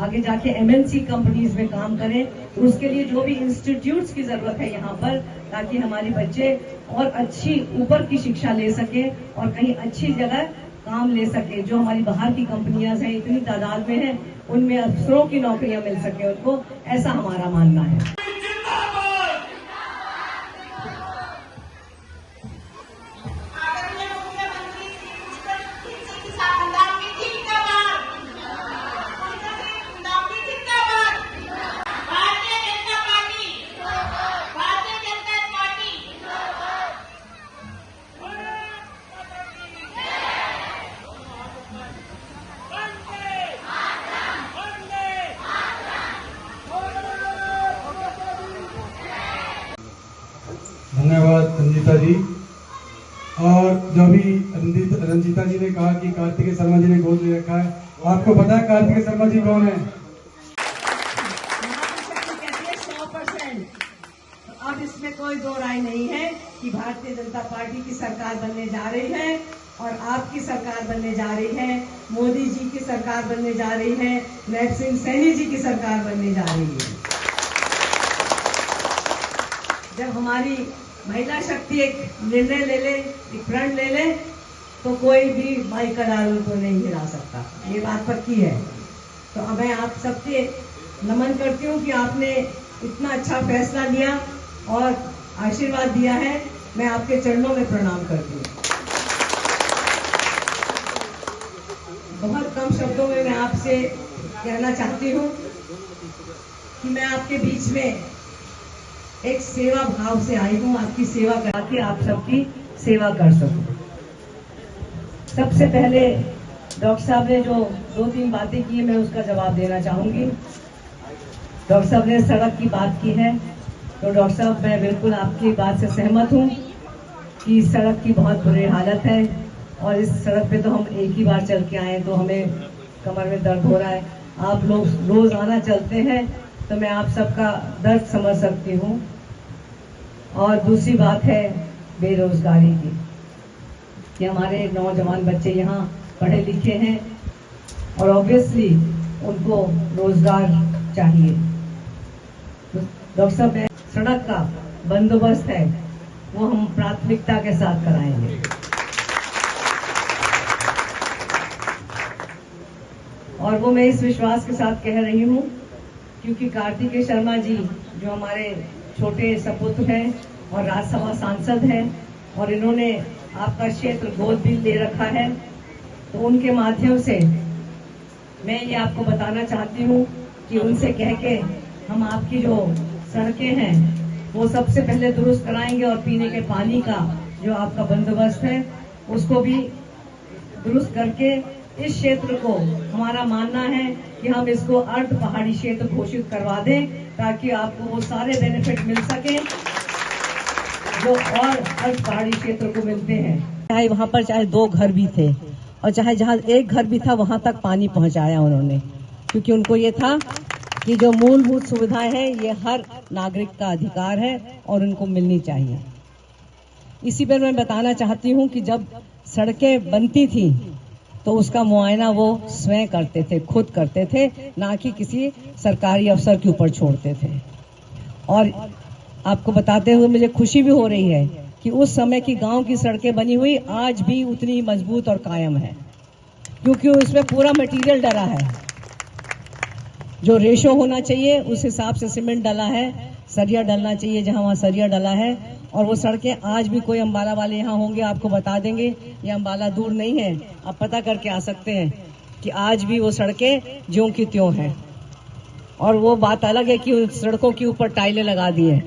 आगे जाके MNC companies में काम करें। उसके लिए जो भी इंस्टीट्यूट्स की जरूरत है यहाँ पर, ताकि हमारे बच्चे और अच्छी ऊपर की शिक्षा ले सके और कहीं अच्छी जगह काम ले सके। जो हमारी बाहर की कंपनियां हैं इतनी तादाद में हैं, उनमें अफसरों की नौकरियां मिल सके उनको, ऐसा हमारा मानना है। धन्यवाद रंजीता जी। और जो भी रंजीता जी ने कहा कि कार्तिकेय शर्मा जी ने गोद ले रखा है, आपको पता है कार्तिकेय शर्मा जी कौन है? 100%। अब इसमें कोई दो राय नहीं है कि भारतीय जनता पार्टी की सरकार बनने जा रही है और आपकी सरकार बनने जा रही है, मोदी जी की सरकार बनने जा रही है, नायब सिंह सैनी जी की सरकार बनने जा रही है। जब हमारी महिला शक्ति एक निर्णय ले ले, एक प्रण ले ले, तो कोई भी माई का डाल उनको नहीं हिला सकता, ये बात पक्की है। तो अब मैं आप सबके नमन करती हूँ कि आपने इतना अच्छा फैसला लिया और आशीर्वाद दिया है। मैं आपके चरणों में प्रणाम करती हूँ। बहुत कम शब्दों में मैं आपसे कहना चाहती हूँ कि मैं आपके बीच में एक सेवा भाव से आई हूँ, आपकी सेवा करा के आप सबकी सेवा कर सकूं। सबसे पहले डॉक्टर साहब ने जो 2-3 बातें की है, मैं उसका जवाब देना चाहूंगी। डॉक्टर साहब ने सड़क की बात की है, तो डॉक्टर साहब मैं बिल्कुल आपकी बात से सहमत हूँ कि सड़क की बहुत बुरी हालत है और इस सड़क पे तो हम एक ही बार चल के आए तो हमें कमर में दर्द हो रहा है। आप लोग रोजाना चलते हैं तो मैं आप सबका दर्द समझ सकती हूँ। और दूसरी बात है बेरोजगारी की, कि हमारे नौजवान बच्चे यहाँ पढ़े लिखे हैं और ऑब्वियसली उनको रोजगार चाहिए। डॉक्टर साहब, सड़क का बंदोबस्त है वो हम प्राथमिकता के साथ कराएंगे। और वो मैं इस विश्वास के साथ कह रही हूँ क्योंकि कार्तिकेय शर्मा जी जो हमारे छोटे सपुत्र हैं और राज्यसभा सांसद हैं और इन्होंने आपका क्षेत्र गोद भी ले रखा है, तो उनके माध्यम से मैं ये आपको बताना चाहती हूँ कि उनसे कह के हम आपकी जो सड़कें हैं वो सबसे पहले दुरुस्त कराएंगे और पीने के पानी का जो आपका बंदोबस्त है उसको भी दुरुस्त करके इस क्षेत्र को हमारा मानना है कि हम इसको अर्ध पहाड़ी क्षेत्र घोषित करवा दें ताकि आपको वो सारे बेनिफिट मिल सके जो और अर्ध पहाड़ी क्षेत्र को मिलते हैं। चाहे वहाँ पर चाहे 2 घर भी थे और चाहे जहाँ 1 घर भी था वहाँ तक पानी पहुँचाया उन्होंने, क्योंकि उनको ये था कि जो मूलभूत सुविधाएं हैं ये हर नागरिक का अधिकार है और उनको मिलनी चाहिए। इसी पर मैं बताना चाहती हूँ कि जब सड़कें बनती थी तो उसका मुआयना वो स्वयं करते थे, खुद करते थे, ना कि किसी सरकारी अफसर के ऊपर छोड़ते थे। और आपको बताते हुए मुझे खुशी भी हो रही है कि उस समय की गांव की सड़कें बनी हुई आज भी उतनी मजबूत और कायम है, क्योंकि इसमें पूरा मटेरियल डला है। जो रेशो होना चाहिए उस हिसाब से सीमेंट डला है, सरिया डलना चाहिए जहां वहां सरिया डला है। और वो सड़कें आज भी, कोई अम्बाला वाले यहाँ होंगे आपको बता देंगे, ये अम्बाला दूर नहीं है, आप पता करके आ सकते हैं कि आज भी वो सड़कें ज्यों की त्यों हैं। और वो बात अलग है कि उन सड़कों के ऊपर टाइलें लगा दी हैं,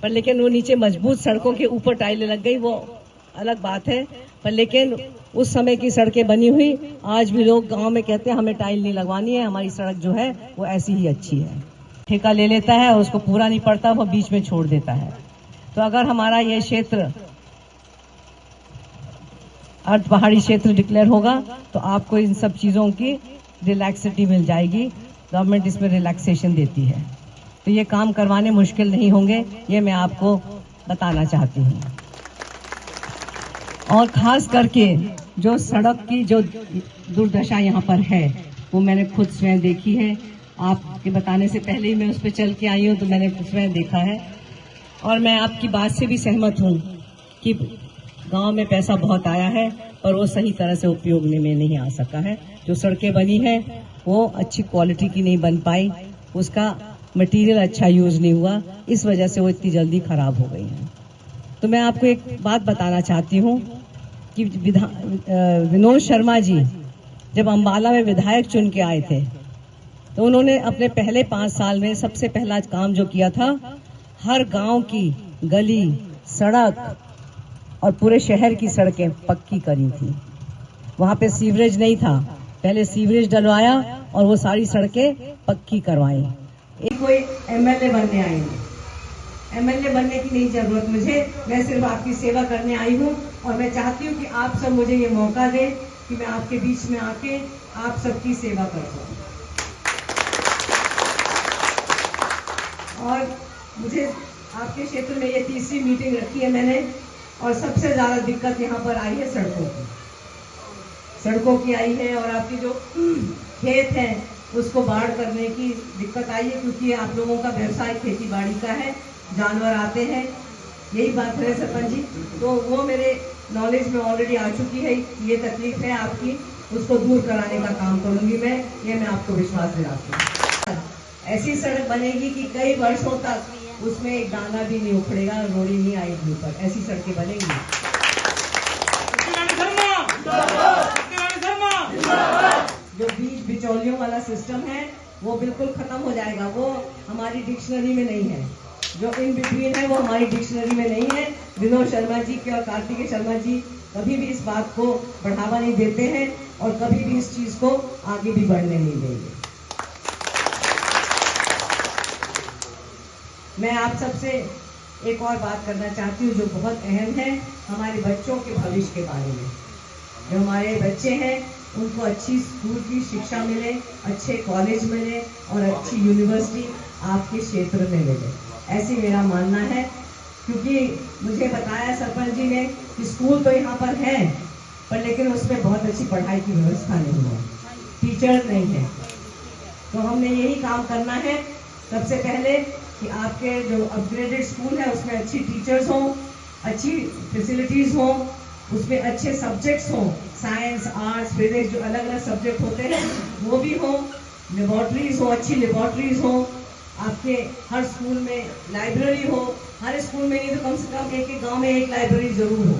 पर लेकिन वो नीचे मजबूत सड़कों के ऊपर टाइलें लग गई, वो अलग बात है। पर लेकिन उस समय की सड़कें बनी हुई आज भी लोग गांव में कहते हैं हमें टाइल नहीं लगवानी है, हमारी सड़क जो है वो ऐसी ही अच्छी है। ठेका ले लेता है और उसको पूरा नहीं पड़ता, वो बीच में छोड़ देता है। तो अगर हमारा ये क्षेत्र अर्ध पहाड़ी क्षेत्र डिक्लेयर होगा तो आपको इन सब चीजों की रिलैक्सिटी मिल जाएगी। गवर्नमेंट इसमें रिलैक्सेशन देती है, तो ये काम करवाने मुश्किल नहीं होंगे, ये मैं आपको बताना चाहती हूँ। और खास करके जो सड़क की जो दुर्दशा यहाँ पर है वो मैंने खुद स्वयं देखी है। आपके बताने से पहले ही मैं उस पर चल के आई हूँ, तो मैंने उसमें देखा है। और मैं आपकी बात से भी सहमत हूँ कि गांव में पैसा बहुत आया है पर वो सही तरह से उपयोग में नहीं आ सका है। जो सड़कें बनी है वो अच्छी क्वालिटी की नहीं बन पाई, उसका मटेरियल अच्छा यूज नहीं हुआ, इस वजह से वो इतनी जल्दी खराब हो गई है। तो मैं आपको एक बात बताना चाहती हूँ कि विनोद शर्मा जी जब अम्बाला में विधायक चुन के आए थे तो उन्होंने अपने पहले 5 साल में सबसे पहला काम जो किया था, हर गांव की गली, सड़क और पूरे शहर की सड़कें पक्की करी थी। वहां पे सीवरेज नहीं था, पहले सीवरेज डलवाया और वो सारी सड़कें पक्की करवाई। कोई एमएलए बनने आई हूँ, एमएलए बनने की नहीं जरूरत मुझे, मैं सिर्फ आपकी सेवा करने आई हूँ। और मैं चाहती हूँ कि आप सब मुझे ये मौका दें कि मैं आपके बीच में आके आप सबकी सेवा कर सकूँ। और मुझे आपके क्षेत्र में ये तीसरी मीटिंग रखी है मैंने, और सबसे ज्यादा दिक्कत यहाँ पर आई है सड़कों की आई है, और आपकी जो खेत है उसको बाढ़ करने की दिक्कत आई है, क्योंकि आप लोगों का व्यवसाय खेती बाड़ी का है, जानवर आते हैं, यही बात है सरपंच जी। तो वो मेरे नॉलेज में ऑलरेडी आ चुकी है, ये तकलीफ है आपकी, उसको दूर कराने का काम करूंगी मैं, ये मैं आपको विश्वास दिलाती हूँ। ऐसी सड़क बनेगी कि कई वर्षों तक उसमें एक दाना भी नहीं उखड़ेगा, रोड़ी नहीं आएगी ऊपर, ऐसी सड़कें बनेंगी। जो बीच बिचौलियों वाला सिस्टम है वो बिल्कुल खत्म हो जाएगा, वो हमारी डिक्शनरी में नहीं है। जो इन बिटवीन है वो हमारी डिक्शनरी में नहीं है। विनोद शर्मा जी के और कार्तिकेय शर्मा जी कभी भी इस बात को बढ़ावा नहीं देते हैं और कभी भी इस चीज को आगे भी बढ़ने नहीं देंगे। मैं आप सबसे एक और बात करना चाहती हूँ जो बहुत अहम है, हमारे बच्चों के भविष्य के बारे में। जो हमारे बच्चे हैं उनको अच्छी स्कूल की शिक्षा मिले, अच्छे कॉलेज मिले और अच्छी यूनिवर्सिटी आपके क्षेत्र में मिले, ऐसे मेरा मानना है। क्योंकि मुझे बताया सरपंच जी ने कि स्कूल तो यहाँ पर है पर लेकिन उसमें बहुत अच्छी पढ़ाई की व्यवस्था नहीं है, टीचर नहीं है। तो हमने यही काम करना है सबसे पहले कि आपके जो अपग्रेडेड स्कूल है उसमें अच्छी टीचर्स हों, अच्छी फैसिलिटीज हों, उसमें अच्छे सब्जेक्ट्स हों, साइंस, आर्ट्स, फिजिक्स, जो अलग अलग सब्जेक्ट होते हैं वो भी हों, लेबोरेटरीज हो, अच्छी लेबोरेटरीज हो, आपके हर स्कूल में लाइब्रेरी हो, हर स्कूल में नहीं तो कम से कम एक गांव में एक लाइब्रेरी जरूर हो।